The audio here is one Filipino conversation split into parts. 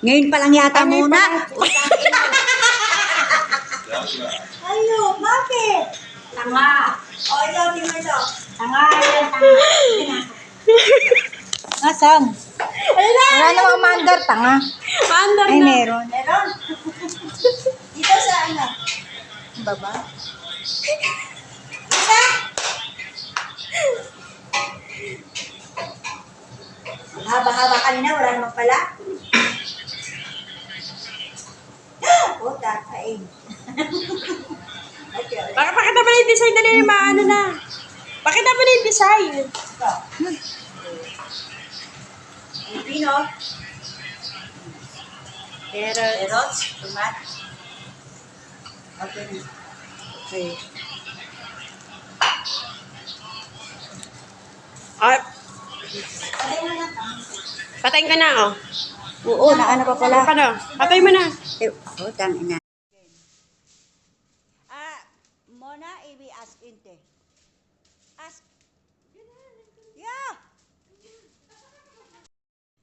Ngayon pa lang yata Ngayon muna. pa Ayo, bakit? Tanga. O, ikaw, tingnan ito. Tanga yan, tanga. Nasaan? Wala namang mandar, tanga. Paandar Ay, na. meron. Meron. Dito sa ano? Baba. Isa? Haba-haba kanina, wala naman pala. Puta, kain. Okay, ulit. Pakita pa na yung design, dali na maano na. Pakita pa na yung design. Ito. Pilipino. Carrots, tomato. Okay. Okay. Ah, Patay mo na. patayin ka na, oh. Oo, naano pa pala. Paano? Patay mo na. Oh, tangina. Mona, we ask inte. Ask. Yeah.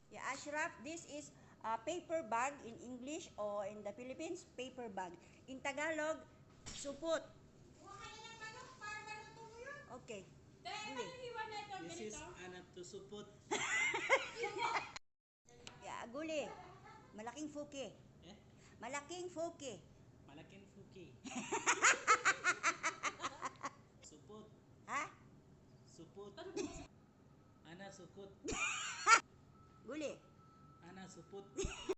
Yeah, Ashraf, this is a paper bag in English or in the Philippines, paper bag. In Tagalog, supot. Okay. This is anak to supot. Yeah, guli. Malaking fuki. Eh? Malaking fuki. Malaking fuki. Supot. Ha? Supot. Ana supot. Guli. Ana supot.